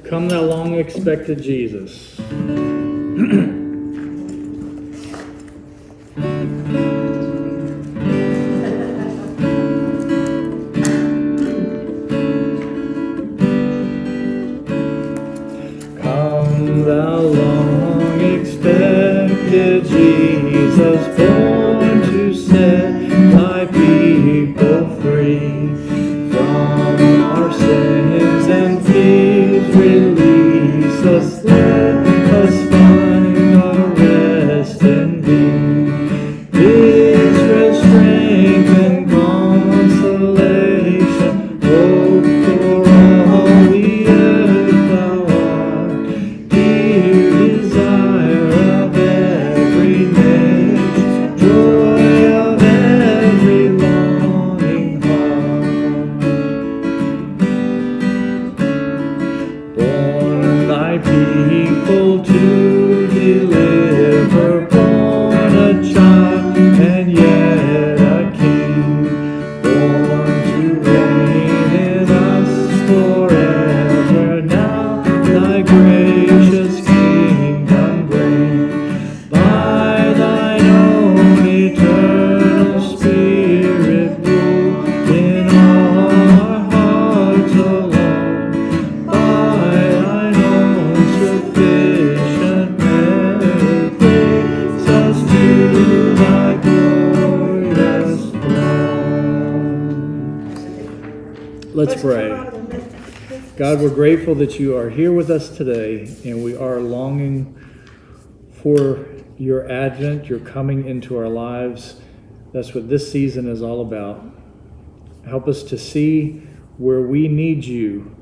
Come thou long expected Jesus. Come thou long expected Jesus, born to set thy people free from our sins and fears. Release us, let us find our rest in thee. Israel, strength and consolation, hope for all the earth thou art, dear desire of every nation, joy of every longing heart. Born thy people to deliver, born a child and yet a king, born to reign in us forever. Now thy gracious kingdom bring, by thine own eternal Spirit rule in all our hearts alone, by thine own sufficient merit brings us to thy glorious throne. Let's pray. God, we're grateful that you are here with us today, and we are longing for your advent, your coming into our lives. That's what this season is all about. Help us to see where we need you.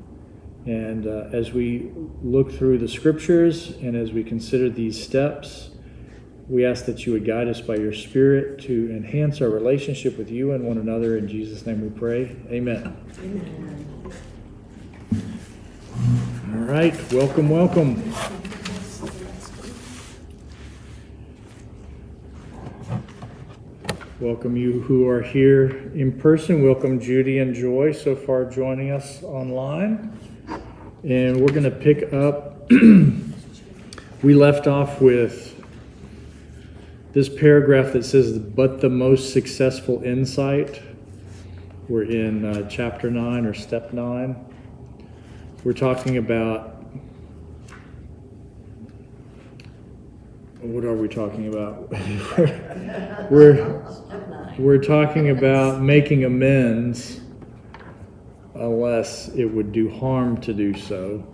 And as we look through the scriptures and as we consider these steps, we ask that you would guide us by your Spirit to enhance our relationship with you and one another. In Jesus' name we pray. Amen. Amen. All right, welcome, welcome. Welcome you who are here in person. Welcome Judy and Joy so far joining us online. And we're going to pick up, we left off with this paragraph that says, but the most successful insight. We're in chapter 9 or step 9. We're talking about, what are we talking about? we're talking about making amends unless it would do harm to do so.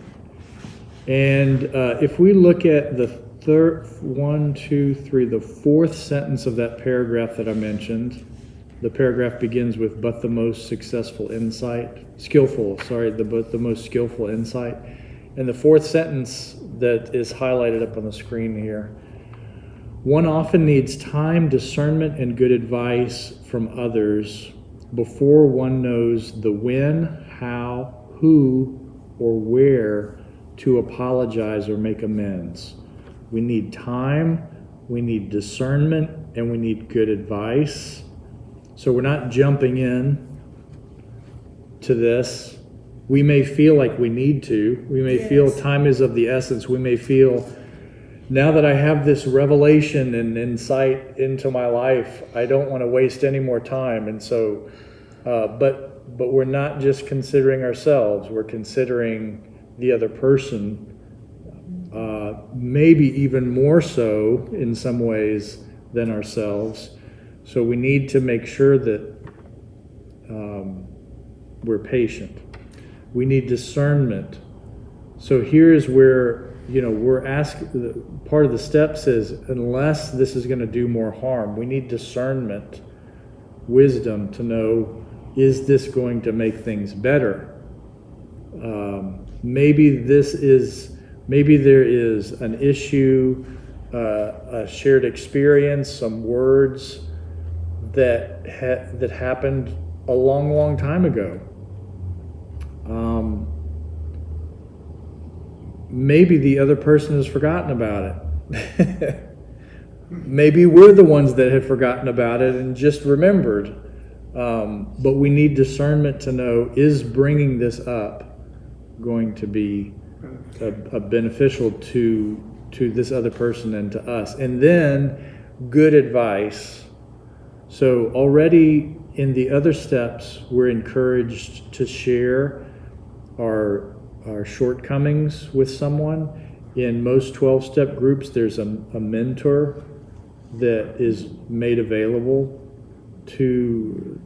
And if we look at the the fourth sentence of that paragraph that I mentioned, the paragraph begins with, but the most skillful insight. The most skillful insight. And the fourth sentence that is highlighted up on the screen here, one often needs time, discernment, and good advice from others before one knows the when, how, who, or where to apologize or make amends. We need time, we need discernment, and we need good advice. So we're not jumping in to this. We may feel like we need to. We may feel time is of the essence. We may feel, now that I have this revelation and insight into my life, I don't want to waste any more time. And so, but we're not just considering ourselves. We're considering the other person, maybe even more so in some ways than ourselves. So we need to make sure that we're patient. We need discernment. So here's where, we're asking, part of the steps is, unless this is going to do more harm, we need discernment, wisdom to know, is this going to make things better? Maybe there is an issue, a shared experience, some words that happened a long, long time ago. Maybe the other person has forgotten about it. Maybe we're the ones that have forgotten about it and just remembered. But we need discernment to know, is bringing this up going to be beneficial to this other person and to us. And then good advice. So already in the other steps, we're encouraged to share our shortcomings with someone. In most 12-step groups, there's a mentor that is made available to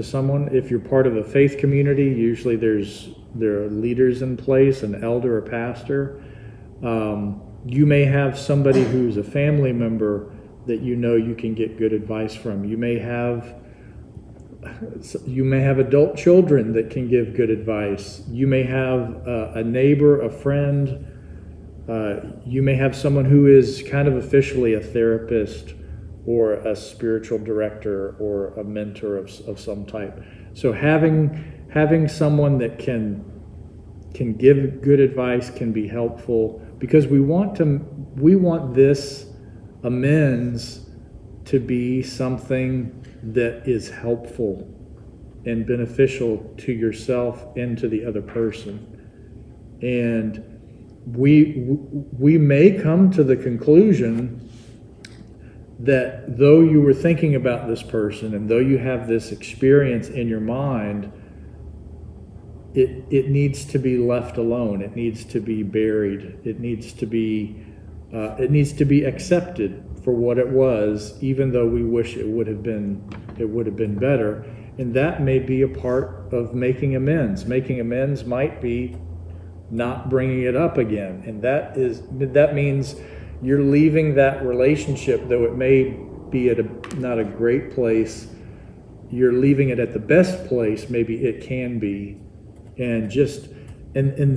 someone. If you're part of a faith community, usually there are leaders in place, an elder or pastor. You may have somebody who's a family member that you can get good advice from. You may have adult children that can give good advice. You may have a neighbor, a friend. You may have someone who is kind of officially a therapist or a spiritual director or a mentor of some type. So having someone that can give good advice can be helpful, because we want this amends to be something that is helpful and beneficial to yourself and to the other person. And we may come to the conclusion that though you were thinking about this person and though you have this experience in your mind, it needs to be left alone. It needs to be buried. It needs to be accepted for what it was, even though we wish it would have been better. And that may be a part of making amends. Making amends might be not bringing it up again, and that means you're leaving that relationship, though it may be at not a great place. You're leaving it at the best place maybe it can be, and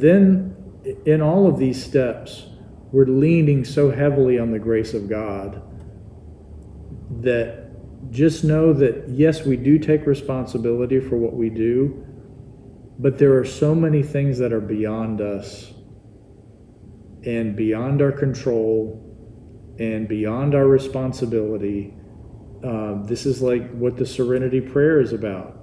then in all of these steps, we're leaning so heavily on the grace of God that just know that yes, we do take responsibility for what we do. But there are so many things that are beyond us and beyond our control and beyond our responsibility. This is like what the Serenity Prayer is about.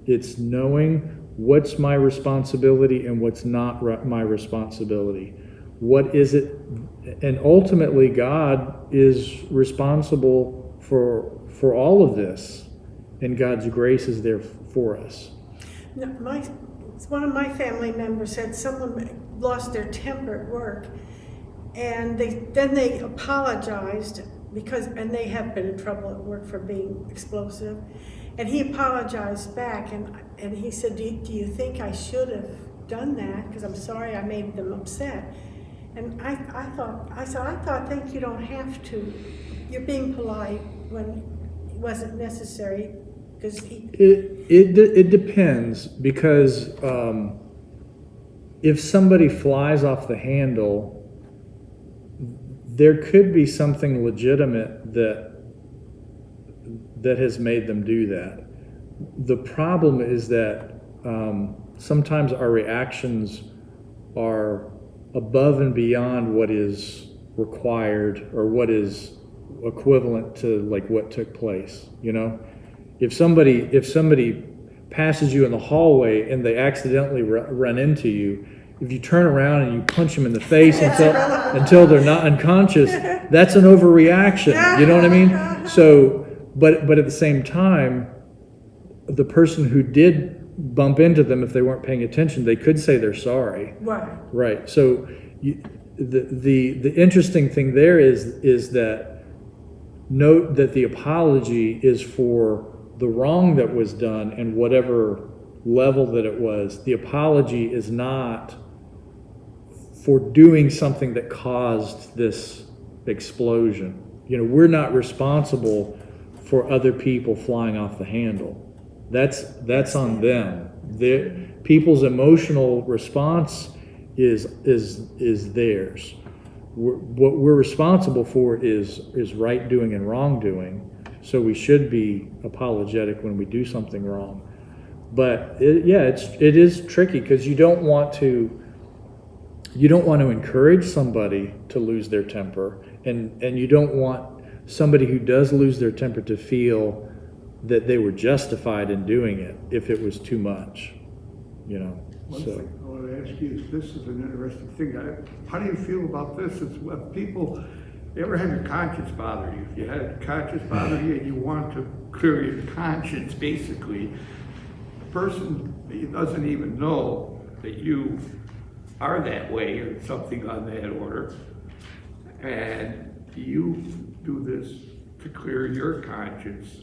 It's knowing what's my responsibility and what's not my responsibility. What is it? And ultimately, God is responsible for all of this, and God's grace is there for us. No, one of my family members said someone lost their temper at work, and they apologized and they have been in trouble at work for being explosive, and he apologized back, and he said, do you think I should have done that, because I'm sorry I made them upset? And I thought you don't have to. You're being polite when it wasn't necessary. It depends, because if somebody flies off the handle, there could be something legitimate that has made them do that. The problem is that sometimes our reactions are above and beyond what is required or what is equivalent to like what took place, If somebody passes you in the hallway and they accidentally run into you, if you turn around and you punch them in the face until they're not unconscious, that's an overreaction. You know what I mean? So, but at the same time, the person who did bump into them, if they weren't paying attention, they could say they're sorry. Right. So, the interesting thing there is that note that the apology is for the wrong that was done and whatever level that it was. The apology is not for doing something that caused this explosion. We're not responsible for other people flying off the handle. That's on them. People's emotional response is theirs. What we're responsible for is right doing and wrong doing. So we should be apologetic when we do something wrong. But it is tricky, because you don't want to encourage somebody to lose their temper, and you don't want somebody who does lose their temper to feel that they were justified in doing it if it was too much. One thing I want to ask you, this is an interesting thing. How do you feel about this? It's when people, you ever have your conscience bother you? If you had a conscience bother you and you want to clear your conscience, basically, the person doesn't even know that you are that way or something on that order, and you do this to clear your conscience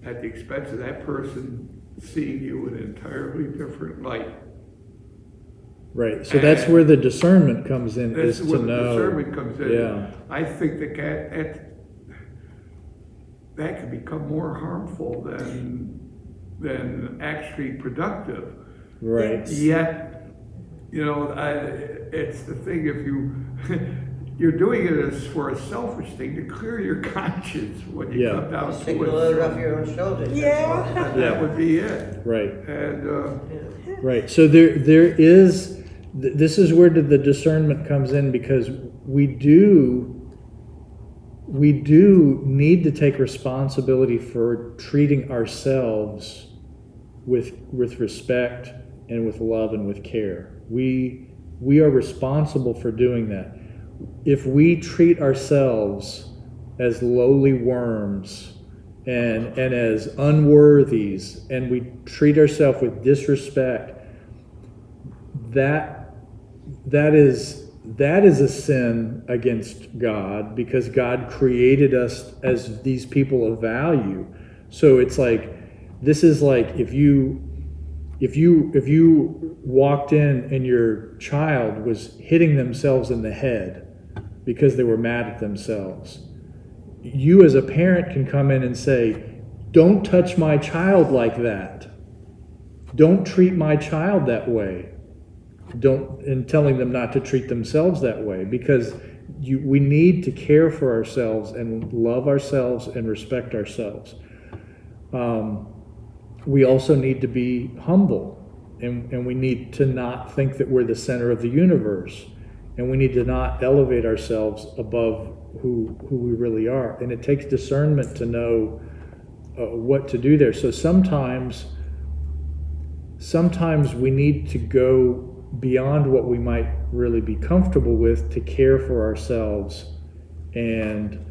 at the expense of that person seeing you in an entirely different light. Right. So that's where the discernment comes in, That's is where to the know. discernment comes in. Yeah. I think that can become more harmful than actually productive. Right. Yet, it's the thing, if you're doing it as for a selfish thing, to clear your conscience when you Yeah. come down to Take a it. load off your own shoulders. that's Yeah. all. That would be it. Right. And, Right. So there is, this is where the discernment comes in, because we do need to take responsibility for treating ourselves with respect and with love and with care. We are responsible for doing that. If we treat ourselves as lowly worms and as unworthies, and we treat ourselves with disrespect, that is a sin against God, because God created us as these people of value. So it's like, this is like if you walked in and your child was hitting themselves in the head because they were mad at themselves. You as a parent can come in and say, don't touch my child like that. Don't treat my child that way. And telling them not to treat themselves that way, because we need to care for ourselves and love ourselves and respect ourselves. We also need to be humble, and we need to not think that we're the center of the universe, and we need to not elevate ourselves above who we really are. And it takes discernment to know what to do there. So sometimes we need to go beyond what we might really be comfortable with to care for ourselves. And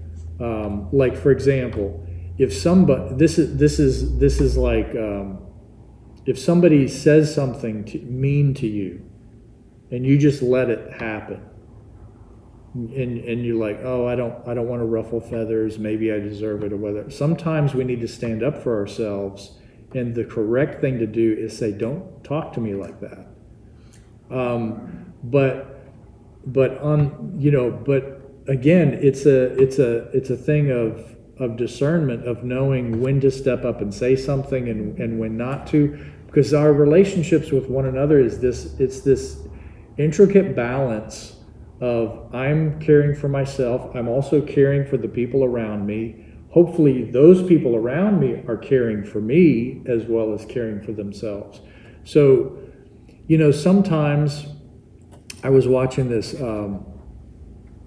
like, for example, if somebody, this is like, if somebody says something mean to you and you just let it happen, and you're like, oh, I don't want to ruffle feathers, maybe I deserve it, or whether. Sometimes we need to stand up for ourselves, and the correct thing to do is say, don't talk to me like that. But again, it's a thing of discernment, of knowing when to step up and say something and when not to, because our relationships with one another it's this intricate balance of, I'm caring for myself, I'm also caring for the people around me. Hopefully those people around me are caring for me as well as caring for themselves. So, sometimes I was watching this,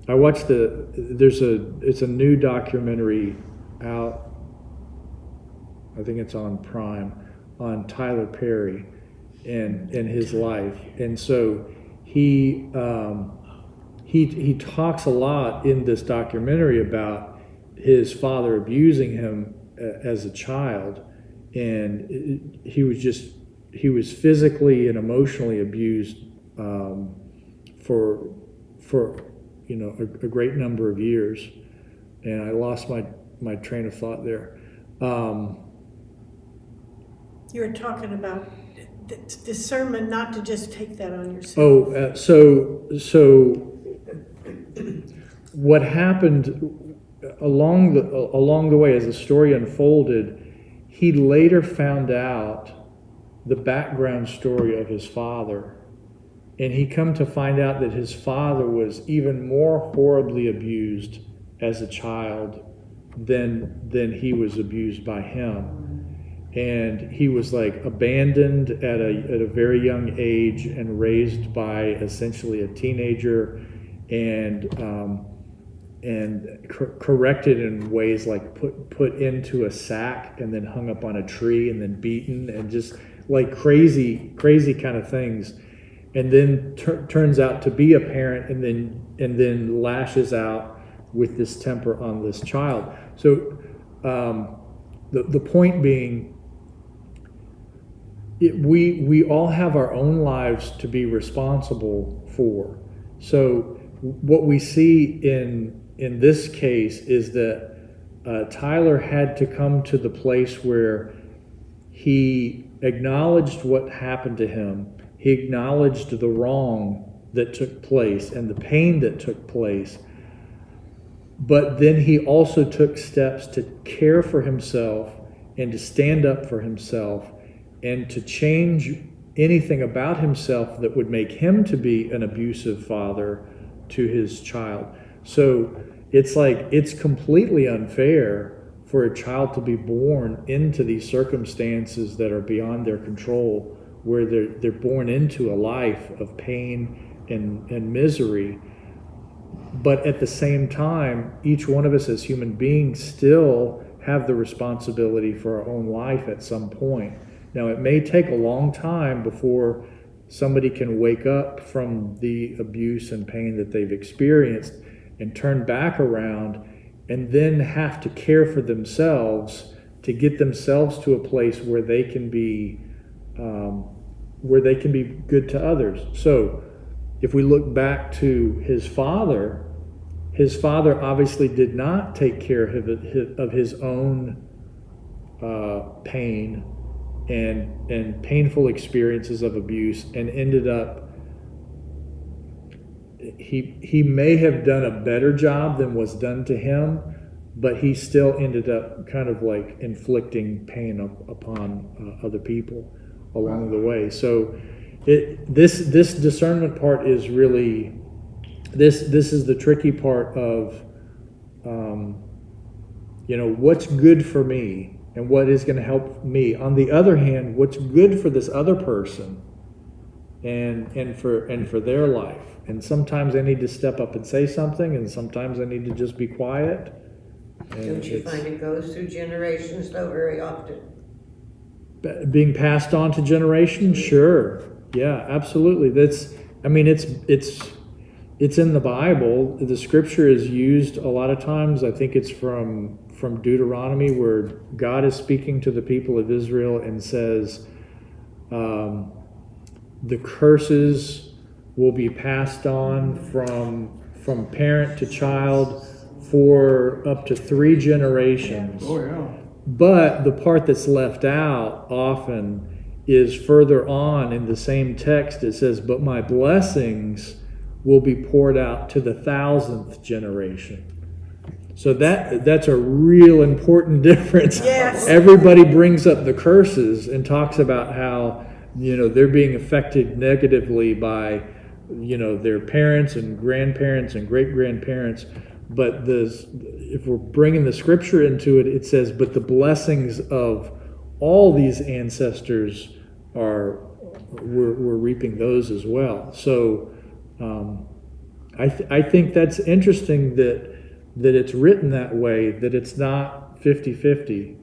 it's a new documentary out, I think it's on Prime, on Tyler Perry and his life. And so he talks a lot in this documentary about his father abusing him as a child, and he was physically and emotionally abused for a great number of years. And I lost my train of thought there. You were talking about discernment, not to just take that on yourself. Oh, so what happened along the way as the story unfolded, he later found out the background story of his father, and he come to find out that his father was even more horribly abused as a child than he was abused by him. And he was like abandoned at a very young age and raised by essentially a teenager, and corrected in ways like put into a sack and then hung up on a tree and then beaten, and just like crazy kind of things. and then turns out to be a parent, and then lashes out with this temper on this child. So the point being, we all have our own lives to be responsible for. So what we see in this case is that Tyler had to come to the place where he acknowledged what happened to him. He acknowledged the wrong that took place and the pain that took place. But then he also took steps to care for himself and to stand up for himself and to change anything about himself that would make him to be an abusive father to his child. So it's like, it's completely unfair for a child to be born into these circumstances that are beyond their control, where they're born into a life of pain and misery. But at the same time, each one of us as human beings still have the responsibility for our own life at some point. Now, it may take a long time before somebody can wake up from the abuse and pain that they've experienced and turn back around and then have to care for themselves to get themselves to a place where they can be good to others. So if we look back to his father obviously did not take care of his own pain and painful experiences of abuse, and ended up, he may have done a better job than was done to him, but he still ended up kind of like inflicting pain upon other people along the way. So this discernment part is really, this is the tricky part of what's good for me and what is going to help me. On the other hand, what's good for this other person and for their life. And sometimes I need to step up and say something, and sometimes I need to just be quiet. And don't you find it goes through generations though very often? Being passed on to generations? Sure. Yeah, absolutely. It's in the Bible. The scripture is used a lot of times. I think it's from Deuteronomy, where God is speaking to the people of Israel and says, the curses will be passed on from parent to child for up to 3 generations. Oh, yeah. But the part that's left out often is further on in the same text. It says, but my blessings will be poured out to the 1,000th generation. So that's a real important difference. Yes. Everybody brings up the curses and talks about how, they're being affected negatively by, their parents and grandparents and great-grandparents. But if we're bringing the scripture into it, it says, but the blessings of all these ancestors we're reaping those as well. So I think that's interesting that it's written that way, that it's not 50-50,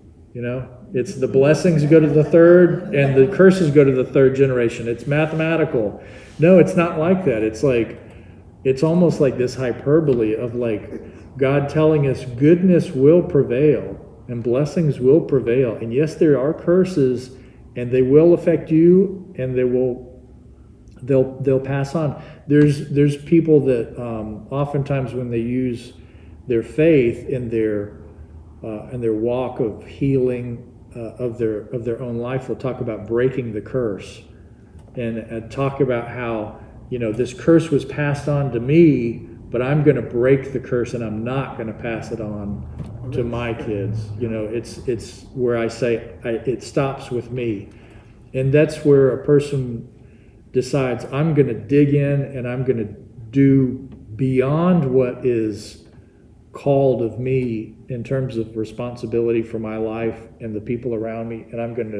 It's the blessings go to the third and the curses go to the 3rd generation. It's mathematical. No, it's not like that. It's almost like this hyperbole of like God telling us goodness will prevail and blessings will prevail. And yes, there are curses and they will affect you, and they'll pass on. There's people that oftentimes when they use their faith in their walk of healing of their own life, they'll talk about breaking the curse and talk about how this curse was passed on to me, but I'm going to break the curse and I'm not going to pass it on to my kids. It's where I say it stops with me, and that's where a person decides, I'm going to dig in and I'm going to do beyond what is called of me in terms of responsibility for my life and the people around me, and I'm going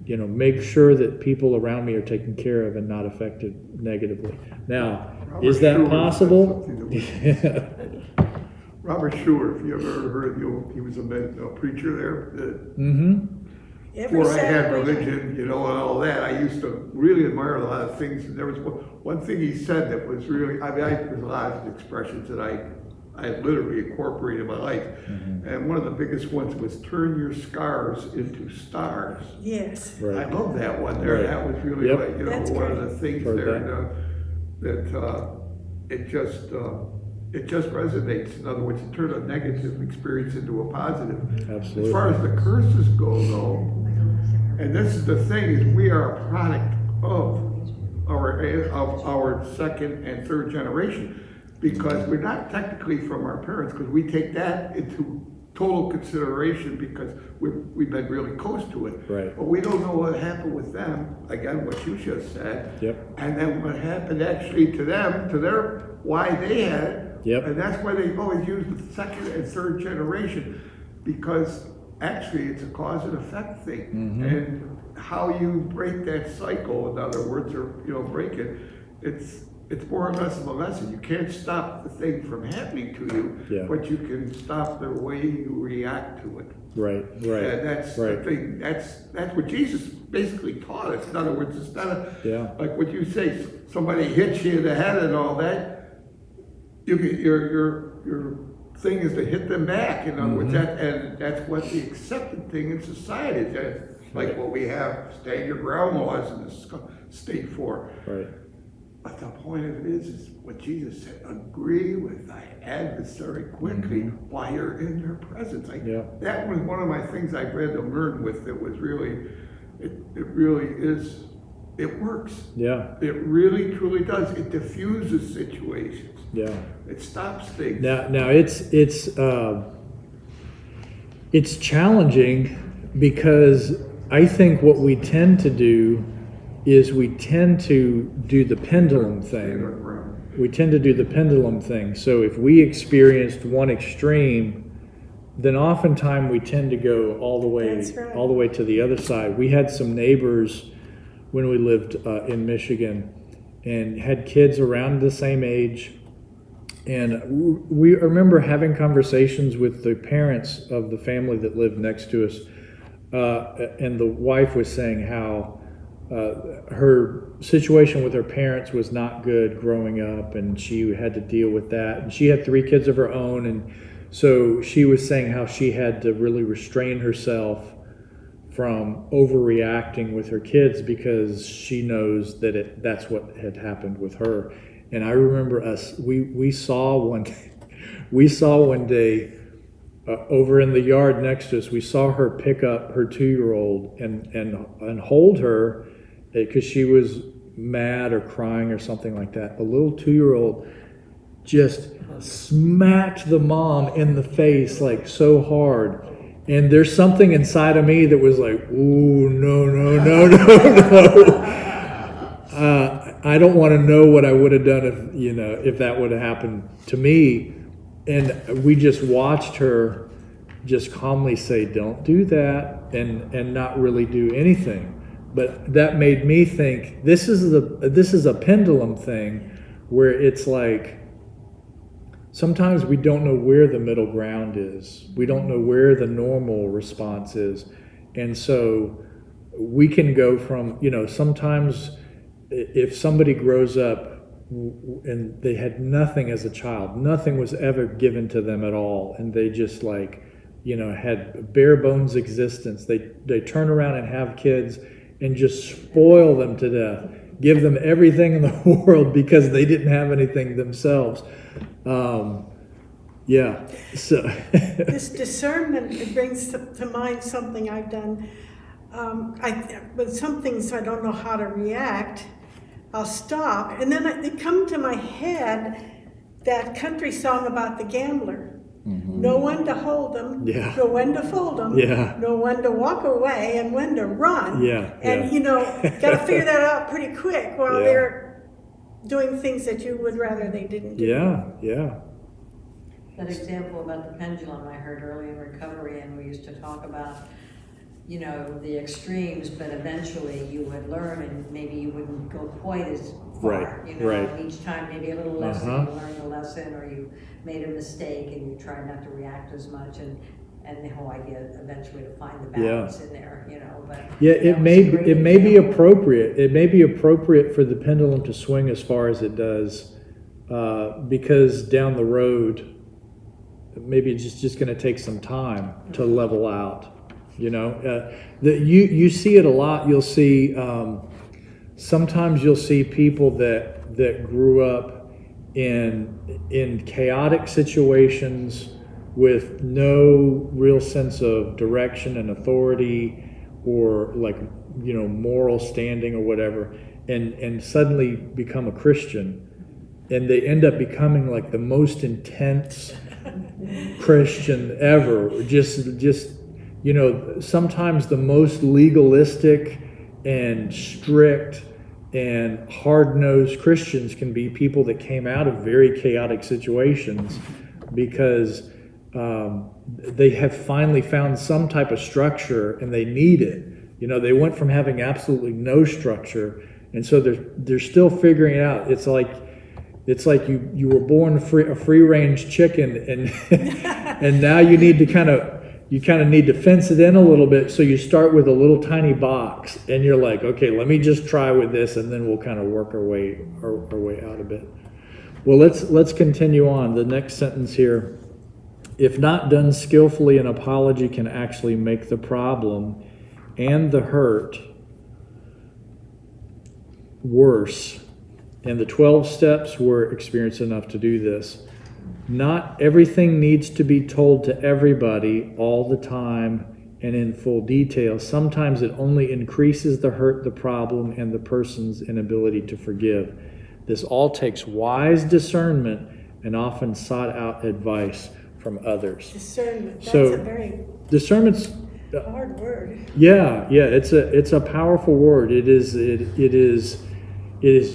to make sure that people around me are taken care of and not affected negatively. Now, is that possible? Robert Schuer, if you ever heard of him, he was a preacher there. Mm-hmm. Every before I had Saturday night. religion, you know, and all that, I used to really admire a lot of things. And there was one thing he said that was really, I mean, there's a lot of expressions that I literally incorporated in my life. And one of the biggest ones was turn your scars into stars. Yes. I Right. love that one there. Right. That was really Yep. like, you know, That's one great. of the things Heard there that it just resonates. In other words, to turn a negative experience into a positive. Absolutely. As far as the curses go, though, and this is the thing, is we are a product of our second and third generation, because we're not technically from our parents, because we take that into total consideration because we've been really close to it. Right. But we don't know what happened with them, again, what you just said. Yep. And then what happened actually to them, to their, why they had it. Yep. And that's why they always use the second and third generation, because actually it's a cause and effect thing. And how you break that cycle, in other words, or, you know, break it, it's more or less of a lesson. You can't stop the thing from happening to you, Yeah. but you can stop the way you react to it. Right. Right. And that's the right. thing. That's what Jesus basically taught us. In other words, it's not Yeah. like what you say. Somebody hits you in the head and all that. You can, your thing is to hit them back. In other words, that's what the accepted thing in society is. That's like what we have stand your ground laws in this state for. Right. But the point of it is what Jesus said, agree with thy adversary quickly while you're in their presence. Yeah. That was one of my things I read and learned with that was really, it really is, it works. Yeah. It really, truly does. It diffuses situations. Yeah. It stops things. Now it's challenging because I think what we tend to do is we tend to do the pendulum thing. We tend to do the pendulum thing. So if we experienced one extreme, then oftentimes we tend to go all the way That's right. all the way to the other side. We had some neighbors when we lived in Michigan and had kids around the same age. And we remember having conversations with the parents of the family that lived next to us. And the wife was saying how her situation with her parents was not good growing up, and she had to deal with that. And she had 3 kids of her own, and so she was saying how she had to really restrain herself from overreacting with her kids because she knows that that's what had happened with her. And I remember we saw one day over in the yard next to us, we saw her pick up her 2-year-old and hold her because she was mad or crying or something like that. A little 2-year-old just smacked the mom in the face like so hard. And there's something inside of me that was like, ooh, no. I don't want to know what I would have done if that would have happened to me. And we just watched her just calmly say, don't do that, and not really do anything. But that made me think this is a pendulum thing where it's like sometimes we don't know where the middle ground is. We don't know where the normal response is. And so we can go from, sometimes if somebody grows up and they had nothing as a child, nothing was ever given to them at all, and they just had bare bones existence, they turn around and have kids and just spoil them to death, give them everything in the world because they didn't have anything themselves. So This discernment, it brings to mind something I've done. With some things I don't know how to react, I'll stop, and then it come to my head that country song about the gambler. Know when to hold them, Yeah. know when to fold them, Yeah. know when to walk away and when to run. Yeah, And yeah. got to figure that out pretty quick while Yeah. they're doing things that you would rather they didn't do. yeah. That example about the pendulum I heard early in recovery, and we used to talk about, the extremes, but eventually you would learn and maybe you wouldn't go quite as far, Right, right. and each time maybe a little less, Uh-huh. you learned a lesson, or you made a mistake and you tried not to react as much, and and the whole idea eventually to find the balance in there, but. Yeah, that it was may a great it may be example. appropriate. It may be appropriate for the pendulum to swing as far as it does, because down the road, maybe it's just going to take some time to level out. You see it a lot. You'll see sometimes you'll see people that grew up in chaotic situations with no real sense of direction and authority or moral standing or whatever, and suddenly become a Christian, and they end up becoming like the most intense Christian ever. Just sometimes the most legalistic and strict and hard-nosed Christians can be people that came out of very chaotic situations because they have finally found some type of structure and they need it. They went from having absolutely no structure, and so they're still figuring it out. It's like you were born a free-range chicken, and and now you need to kind of need to fence it in a little bit. So you start with a little tiny box, and you're like, okay, let me just try with this, and then we'll kind of work our way out a bit. Well, let's continue on. The next sentence here. If not done skillfully, an apology can actually make the problem and the hurt worse. And the 12 steps were experienced enough to do this. Not everything needs to be told to everybody all the time and in full detail. Sometimes it only increases the hurt, the problem, and the person's inability to forgive. This all takes wise discernment and often sought out advice from others. Discernment, that's So, a very Discernment's hard word. yeah, it's a powerful word. It is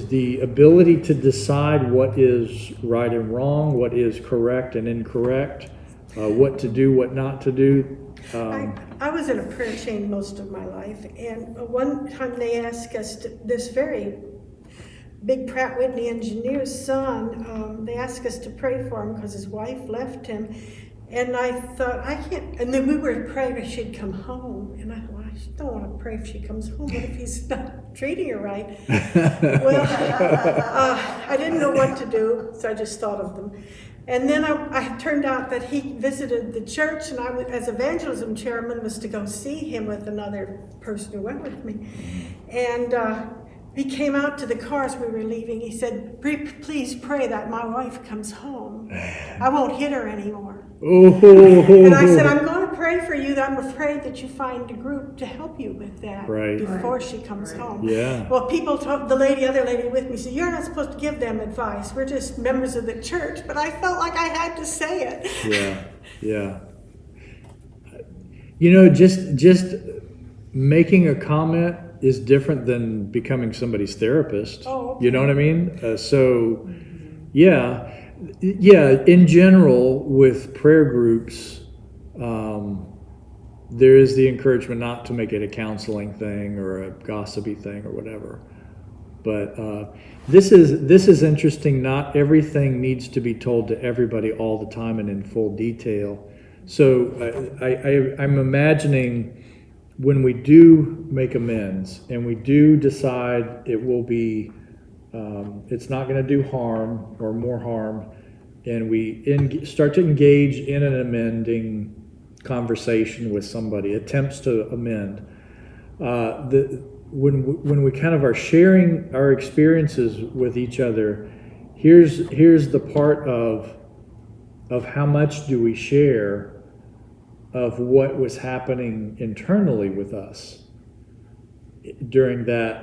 the ability to decide what is right and wrong, what is correct and incorrect, what to do, what not to do. I was in a prayer chain most of my life, and one time they asked us this very big Pratt Whitney engineer's son, they asked us to pray for him because his wife left him. And I thought, I can't, and then we were praying if she'd come home. And I thought, well, I don't want to pray if she comes home. What if he's not treating her right? Well, I didn't know what to do, so I just thought of them. And then I turned out that he visited the church, and I, as evangelism chairman, was to go see him with another person who went with me. And he came out to the car as we were leaving. He said, please pray that my wife comes home. I won't hit her anymore. And I said, I'm going to pray for you. That I'm afraid that you find a group to help you with that before she comes home. Yeah. Well, other lady with me said, you're not supposed to give them advice. We're just members of the church. But I felt like I had to say it. Yeah. Just making a comment is different than becoming somebody's therapist. Oh, okay. You know what I mean? Yeah. In general, with prayer groups, there is the encouragement not to make it a counseling thing or a gossipy thing or whatever. But this is interesting. Not everything needs to be told to everybody all the time and in full detail. So I'm imagining when we do make amends and we do decide it will be, it's not going to do harm or more harm, and we start to engage in an amending conversation with somebody, attempts to amend, when we kind of are sharing our experiences with each other, here's the part of how much do we share of what was happening internally with us during the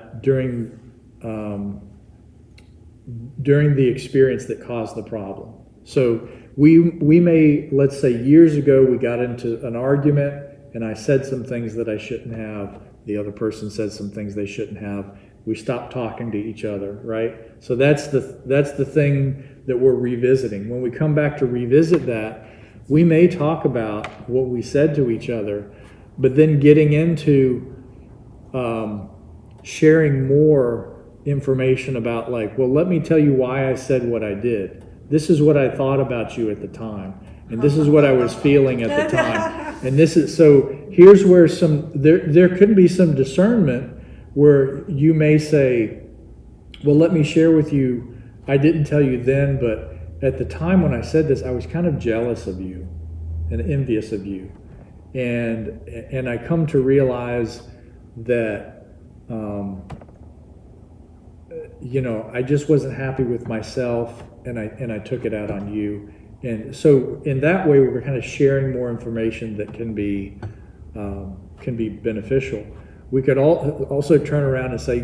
experience that caused the problem. So we may, let's say years ago, we got into an argument and I said some things that I shouldn't have. The other person said some things they shouldn't have. We stopped talking to each other, right? So that's the thing that we're revisiting. When we come back to revisit that, we may talk about what we said to each other, but then getting into sharing more information about, like, well, let me tell you why I said what I did. This is what I thought about you at the time, and this is what I was feeling at the time. And this is, so here's where there could be some discernment where you may say, well, let me share with you, I didn't tell you then, but at the time when I said this, I was kind of jealous of you and envious of you. And I come to realize that, I just wasn't happy with myself, and I took it out on you. And so in that way, we're kind of sharing more information that can be beneficial. We could also turn around and say,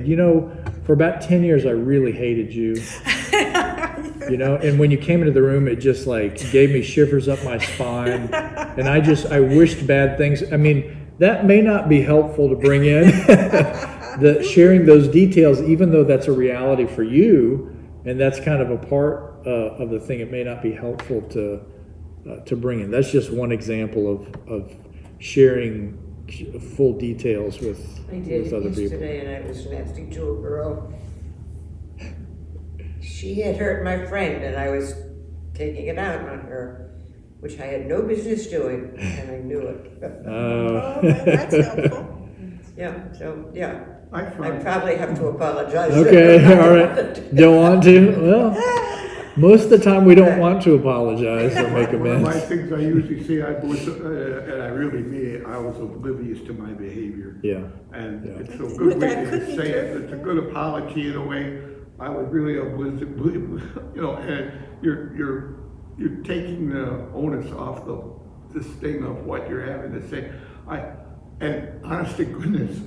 for about 10 years, I really hated you. And when you came into the room, it just like gave me shivers up my spine. And I wished bad things. I mean, that may not be helpful to bring in, sharing those details, even though that's a reality for you. And that's kind of a part of the thing. It may not be helpful to bring in. That's just one example of sharing full details with I did other people. yesterday, and I was nasty to a girl. She had hurt my friend, and I was taking it out on her, which I had no business doing, and I knew it. Oh, that's helpful. Yeah. I I find, probably have to apologize. Okay, all right. Don't want to? Well, most of the time we don't want to apologize or make one of my amends. things I usually say, and I really mean it, I was oblivious to my behavior. Yeah. And Yeah. it's a good way That to could be say it, true. it's a good apology in a way. I was really oblivious, and you're taking the onus off this thing of what you're having to say. And honest to goodness,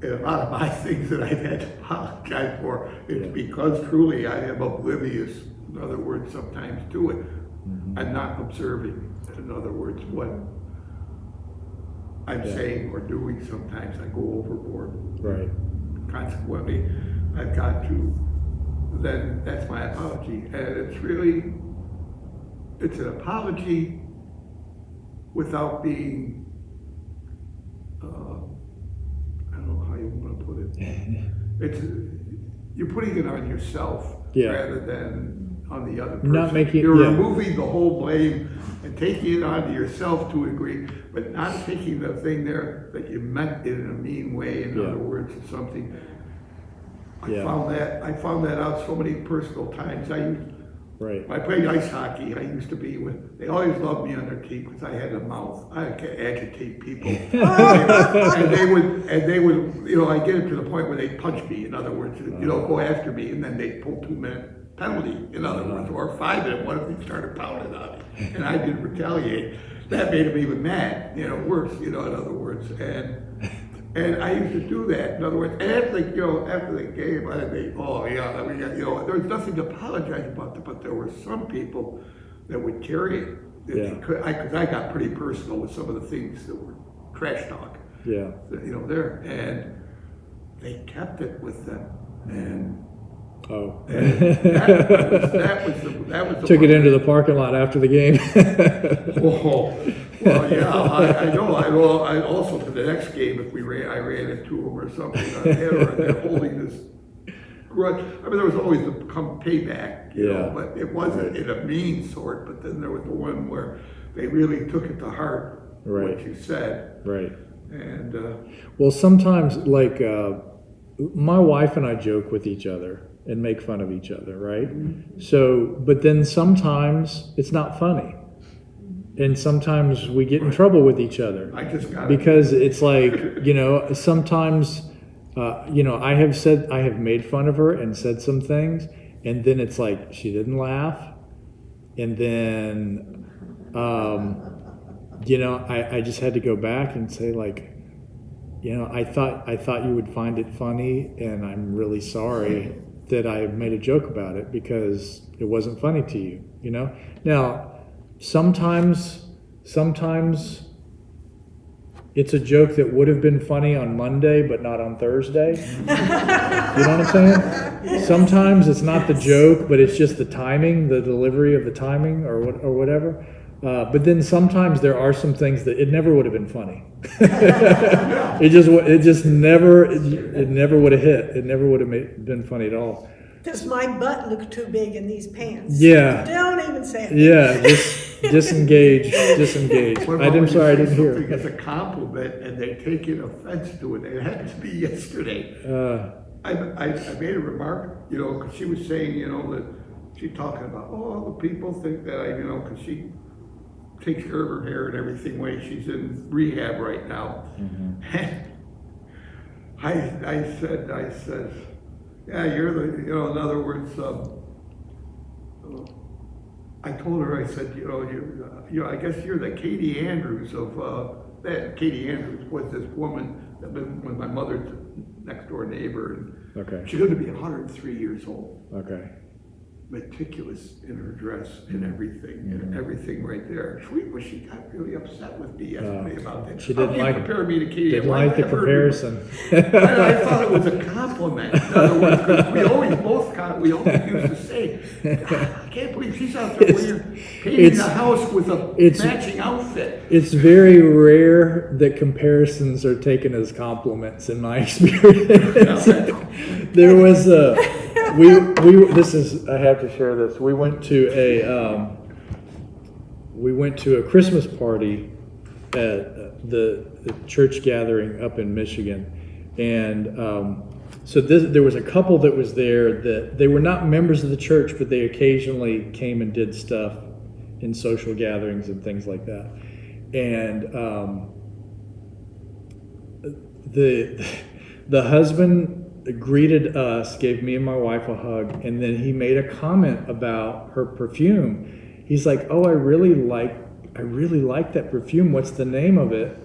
a lot of my things that I've had to apologize for, it's because truly I am oblivious, in other words, sometimes to it. I'm not observing, in other words, what I'm saying or doing. Sometimes I go overboard. Right. Consequently, I've got to, then that's my apology. And it's an apology without being, I don't know how you want to put it. You're putting it on yourself rather than on the other person. Not making- You're yeah. removing the whole blame and taking it onto yourself to a degree, but not taking the thing there that you meant it in a mean way. In Yeah. other words, it's something. I Yeah. found that out so many personal times. Right. I played ice hockey. I used to be they always loved me on their team because I had a mouth. I could agitate people. and they would, I get it to the point where they punch me, in other words, go after me, and then they pull 2-minute penalty, in other words, or 5-minute. What if they started pounding on me? And I didn't retaliate. That made them even mad, worse, in other words. And I used to do that. In other words, after the game, I'd be, there was nothing to apologize about, but there were some people that would carry it. Because I got pretty personal with some of the things that were trash talk. Yeah. There, and they kept it with them, and Oh. that was the Took it part. into the parking lot after the game. Oh, well, yeah, I know. I also for the next game, if I ran into them or something, they're holding this grudge. I mean, there was always the come payback, but it wasn't in a mean sort. But then there was the one where they really took it to heart, what you said. Right. And Well, sometimes, like, my wife and I joke with each other and make fun of each other, right? Mm-hmm. So, but then sometimes it's not funny. And sometimes we get in trouble with each other. I just got Because it's like, sometimes, I have made fun of her and said some things, and then it's like, she didn't laugh. And then, I just had to go back and say, like, I thought you would find it funny, and I'm really sorry that I made a joke about it because it wasn't funny to you, Now, sometimes it's a joke that would have been funny on Monday, but not on Thursday. You know what I'm saying? Sometimes it's not the joke, but it's just the timing, the delivery of the timing or whatever. But then sometimes there are some things that it never would have been funny. it never would have hit. It never would have been funny at all. Does my butt look too big in these pants? Yeah. Don't even say it. Yeah, just disengage. What I'm about when sorry, I you didn't say hear. something as a compliment and they take it offense to it? It happened to me yesterday. I made a remark, you know, because she was saying, you know, that she's talking about, oh, all the people think that I, you know, because she takes care of her hair and everything way. She's in rehab right now. I said, yeah, you're the, you know, in other words, I told her, I said, you know, I guess you're the Katie Andrews of, that Katie Andrews was this woman that lived with my mother's next door neighbor. And Okay. she's going to be 103 years old. Okay. Meticulous in her dress and everything, and everything right there. She got really upset with me yesterday about that. She didn't How can you like- compare me to Katie. Didn't Why like the ever- comparison. And I thought it was a compliment. In other words, 'cause we always used to say, "God, I can't believe she's out there painting It's- the house with a it's- matching outfit." It's very rare that comparisons are taken as compliments in my experience. There was this is, I have to share this. We went to a Christmas party at the church gathering up in Michigan. And so there was a couple that was there that they were not members of the church, but they occasionally came and did stuff in social gatherings and things like that. And the husband greeted us, gave me and my wife a hug, and then he made a comment about her perfume. He's like, "Oh, I really like that perfume. What's the name of it?"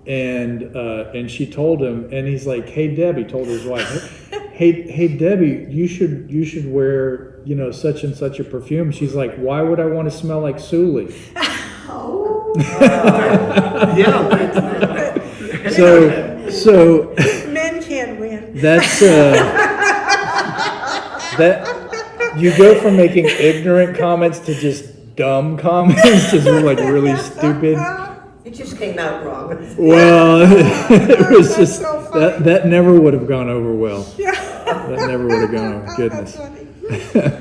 And she told him, and he's like, "Hey, Debbie," told his wife, "Hey, Debbie, you should wear, you know, such and such a perfume." She's like, "Why would I want to smell like Sully?" Yeah. So Men can't win. that's that you go from making ignorant comments to just dumb comments to like really stupid. It just came out wrong. Well, it was That's just so funny. that never would have gone over well. Yeah. That never would have gone over. Goodness. That's funny.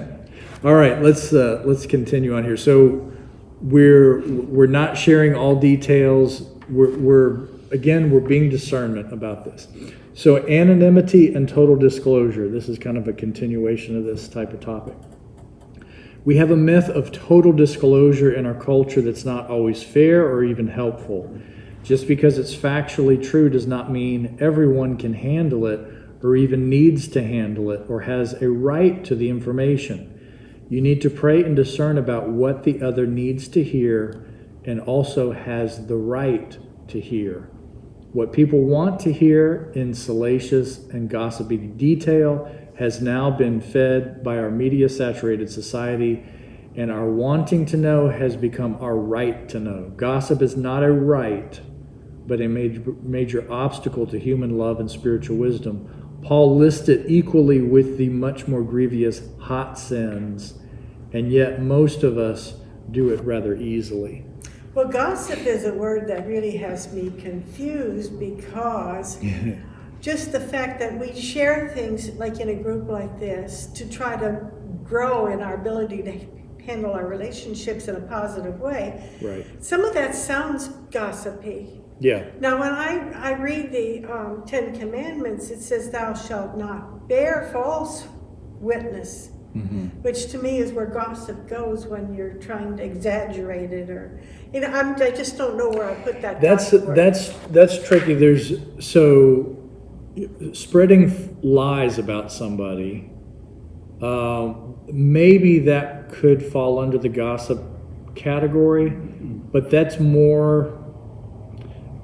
All right, let's continue on here. So we're not sharing all details. We're being discernment about this. So anonymity and total disclosure. This is kind of a continuation of this type of topic. We have a myth of total disclosure in our culture that's not always fair or even helpful. Just because it's factually true does not mean everyone can handle it or even needs to handle it or has a right to the information. You need to pray and discern about what the other needs to hear and also has the right to hear. What people want to hear in salacious and gossipy detail has now been fed by our media-saturated society, and our wanting to know has become our right to know. Gossip is not a right, but a major obstacle to human love and spiritual wisdom. Paul lists it equally with the much more grievous hot sins, and yet most of us do it rather easily. Well, gossip is a word that really has me confused because just the fact that we share things like in a group like this to try to grow in our ability to handle our relationships in a positive way. Right. Some of that sounds gossipy. Yeah. Now, when I read the Ten Commandments, it says, "Thou shalt not bear false witness," which to me is where gossip goes when you're trying to exaggerate it, or I just don't know where I put that. gossip word. That's tricky. There's so spreading lies about somebody. Maybe that could fall under the gossip category, but that's more.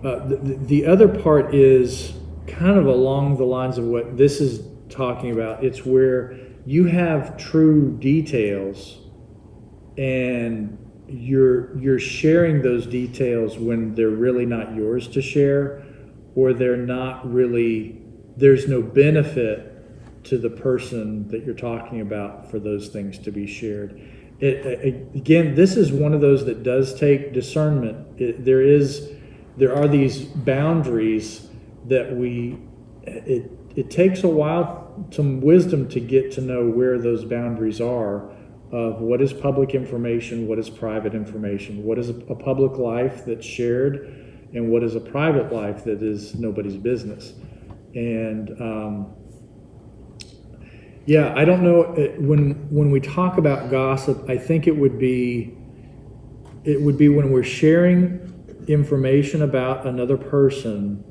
The other part is kind of along the lines of what this is talking about. It's where you have true details and you're sharing those details when they're really not yours to share, or they're not really, there's no benefit to the person that you're talking about for those things to be shared. Again, this is one of those that does take discernment. There are these boundaries that it takes a while some wisdom to get to know where those boundaries are of what is public information, what is private information, what is a public life that's shared, and what is a private life that is nobody's business. And yeah, I don't know, when we talk about gossip, I think it would be when we're sharing information about another person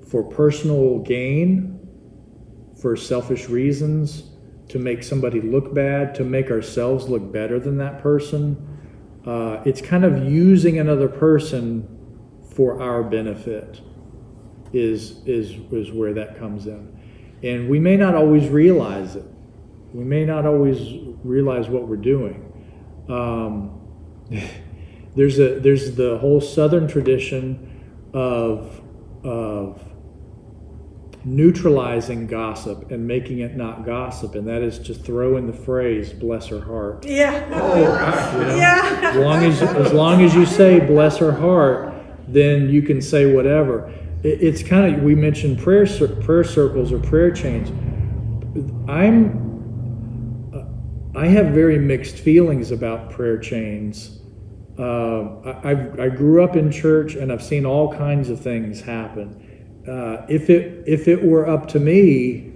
for personal gain, for selfish reasons, to make somebody look bad, to make ourselves look better than that person. It's kind of using another person for our benefit is where that comes in. And we may not always realize it. We may not always realize what we're doing. There's the whole Southern tradition of neutralizing gossip and making it not gossip, and that is to throw in the phrase "bless her heart." Yeah. Oh, gosh. You know? Yeah. As long as you say "bless her heart," then you can say whatever. It's kind of, we mentioned prayer circles or prayer chains. I have very mixed feelings about prayer chains. I grew up in church and I've seen all kinds of things happen. If it were up to me,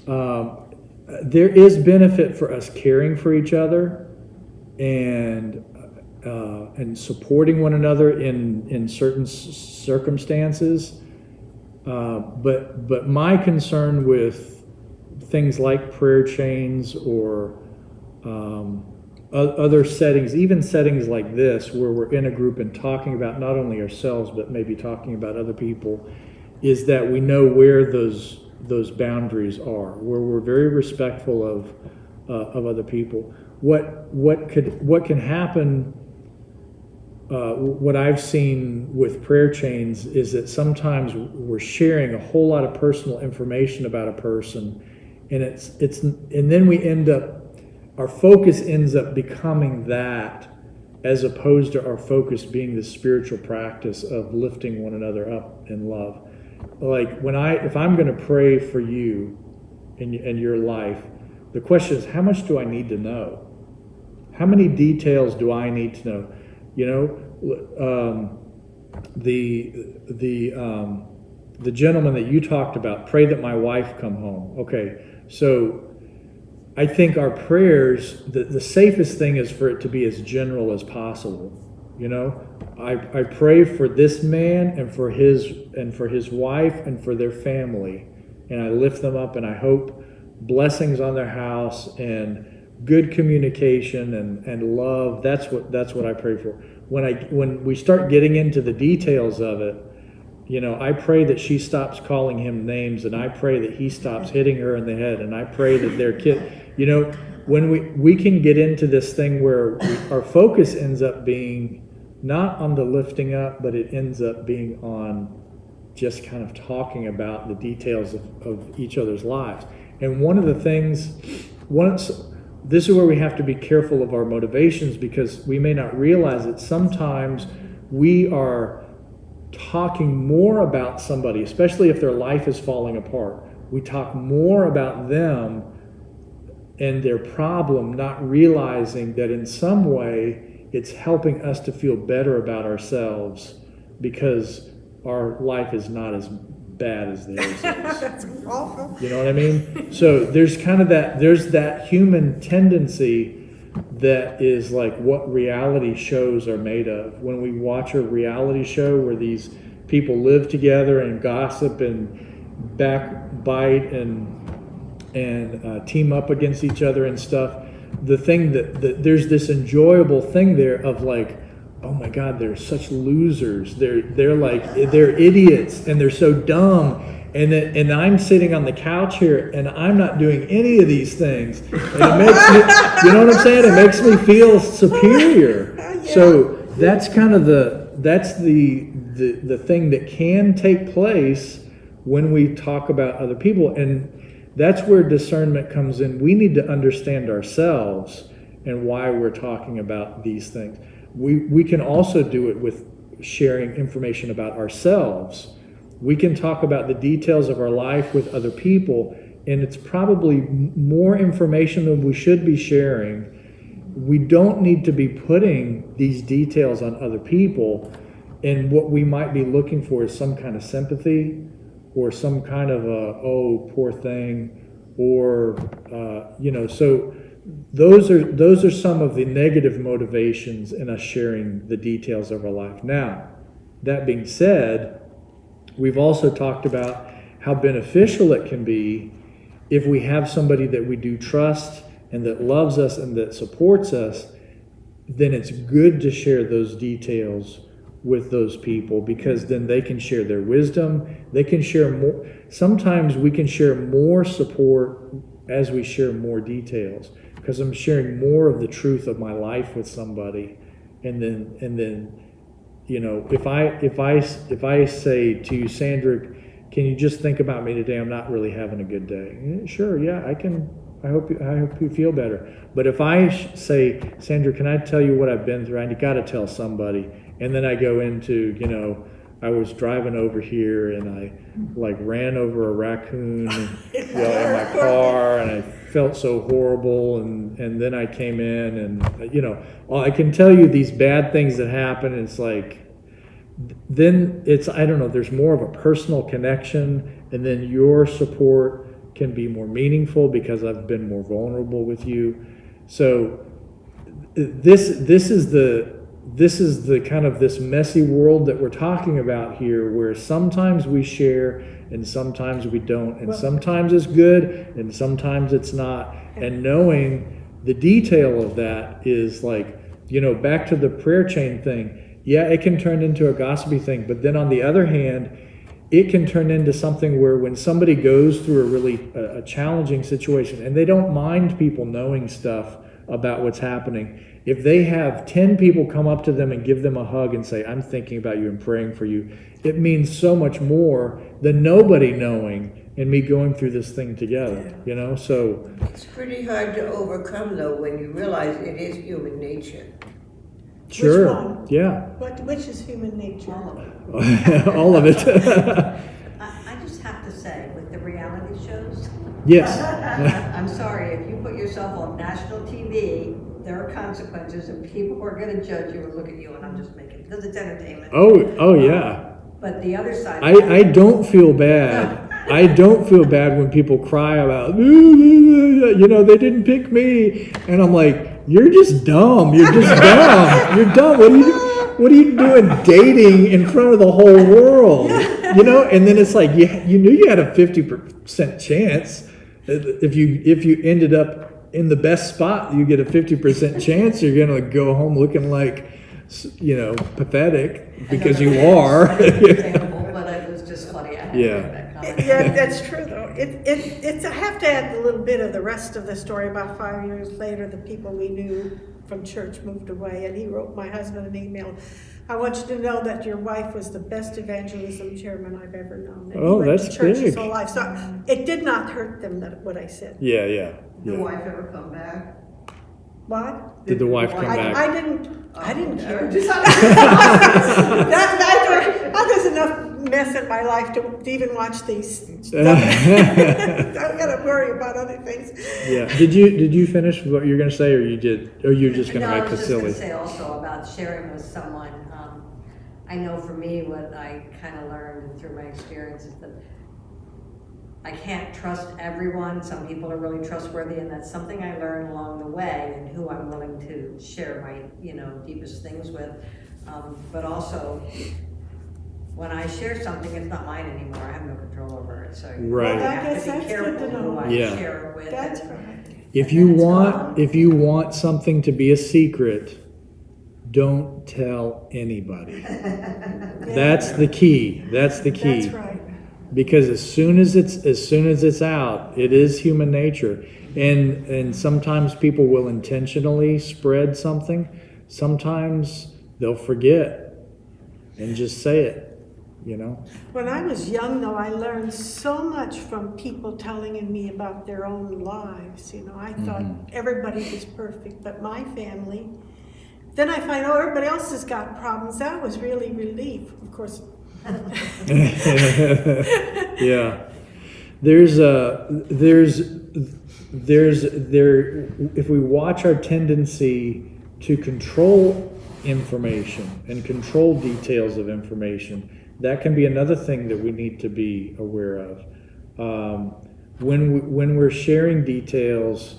there is benefit for us caring for each other and supporting one another in certain circumstances. But my concern with things like prayer chains or other settings, even settings like this, where we're in a group and talking about not only ourselves but maybe talking about other people, is that we know where those boundaries are, where we're very respectful of other people. What can happen? What I've seen with prayer chains is that sometimes we're sharing a whole lot of personal information about a person, and then we end up, our focus ends up becoming that, as opposed to our focus being the spiritual practice of lifting one another up in love. Like if I'm going to pray for you in your life, the question is, how much do I need to know? How many details do I need to know? You know, the gentleman that you talked about, pray that my wife come home. Okay, so I think our prayers, the safest thing is for it to be as general as possible. You know, I pray for this man and for his wife and for their family, and I lift them up, and I hope blessings on their house and good communication and love. That's what I pray for. When we start getting into the details of it, you know, I pray that she stops calling him names, and I pray that he stops hitting her in the head, and I pray that their kid, you know, when we can get into this thing where our focus ends up being not on the lifting up, but it ends up being on just kind of talking about the details of each other's lives. And one of the things, this is where we have to be careful of our motivations, because we may not realize that sometimes we are talking more about somebody, especially if their life is falling apart. We talk more about them and their problem, not realizing that in some way it's helping us to feel better about ourselves, because our life is not as bad as theirs is. That's awful. You know what I mean? So there's that human tendency that is like what reality shows are made of. When we watch a reality show where these people live together and gossip and backbite and team up against each other and stuff, the thing that there's this enjoyable thing there of like, oh my God, they're such losers. They're idiots and they're so dumb. And I'm sitting on the couch here and I'm not doing any of these things. And it makes me, you know what I'm saying? It makes me feel superior. Yeah. So that's kind of the thing that can take place when we talk about other people. And that's where discernment comes in. We need to understand ourselves and why we're talking about these things. We can also do it with sharing information about ourselves we can talk about the details of our life with other people, and it's probably more information than we should be sharing. We don't need to be putting these details on other people, and what we might be looking for is some kind of sympathy or some kind of a, oh, poor thing, or so those are some of the negative motivations in us sharing the details of our life. Now, that being said, we've also talked about how beneficial it can be if we have somebody that we do trust and that loves us and that supports us. Then it's good to share those details with those people, because then they can share their wisdom. They can share more. Sometimes we can share more support as we share more details, because I'm sharing more of the truth of my life with somebody. And then if I say to you, Sandra, can you just think about me today? I'm not really having a good day. Sure, yeah, I can. I hope you feel better. But if I say, Sandra, can I tell you what I've been through? I got to tell somebody. And then I go into, I was driving over here and I ran over a raccoon in my car, and I felt so horrible. And then I came in and, I can tell you these bad things that happen. And it's then it's, I don't know, there's more of a personal connection, and then your support can be more meaningful because I've been more vulnerable with you. So this is the kind of this messy world that we're talking about here, where sometimes we share and sometimes we don't, and sometimes it's good and sometimes it's not. And knowing the detail of that is back to the prayer chain thing. Yeah, it can turn into a gossipy thing, but then on the other hand, it can turn into something where when somebody goes through a really challenging situation and they don't mind people knowing stuff about what's happening, if they have 10 people come up to them and give them a hug and say, I'm thinking about you and praying for you, it means so much more than nobody knowing and me going through this thing together, so. It's pretty hard to overcome, though, when you realize it is human nature. Sure. Which one? Yeah. Which is human nature? All of it. All of it. I just have to say, with the reality shows, Yes. I'm sorry, if you put yourself on national TV, there are consequences, and people are going to judge you and look at you, and I'm just making, because it's entertainment. Oh yeah. But the other side. I don't feel bad. I don't feel bad when people cry about, they didn't pick me. And I'm like, you're just dumb. You're just dumb. You're dumb. What are you doing dating in front of the whole world? And then it's like, you knew you had a 50% chance. If you ended up in the best spot, you get a 50% chance you're going to go home looking like, pathetic, because you are. Example, but it was just funny. I had to make that comment. Yeah, that's true though. It's I have to add a little bit of the rest of the story. About 5 years later, the people we knew from church moved away, and he wrote my husband an email. I want you to know that your wife was the best evangelism chairman I've ever known. And Oh, he went that's to church his big. whole life. So it did not hurt them what I said. Yeah. The wife ever come back? What? Did the wife come back? I didn't care. Just There's enough mess in my life to even watch these stuff. I gotta worry about other things. Yeah. Did you finish what you're going to say, or you did? Or you're just going to No, make I the was just going silly? to say also about sharing with someone. I know for me, what I kind of learned through my experience is that I can't trust everyone. Some people are really trustworthy, and that's something I learned along the way, and who I'm willing to share my, deepest things with. But also, when I share something, it's not mine anymore. I have no control over it. So Right. I have That's to be good careful to who know. I Yeah. share it with. That's right. If you want something to be a secret, don't tell anybody. That's the key. That's the key. That's right. Because as soon as it's out, it is human nature. And sometimes people will intentionally spread something. Sometimes they'll forget and just say it, When I was young, though, I learned so much from people telling me about their own lives. I thought everybody was perfect, but my family. Then I find, everybody else has got problems. That was really relief. Of course, Yeah. If we watch our tendency to control information and control details of information, that can be another thing that we need to be aware of. When we're sharing details,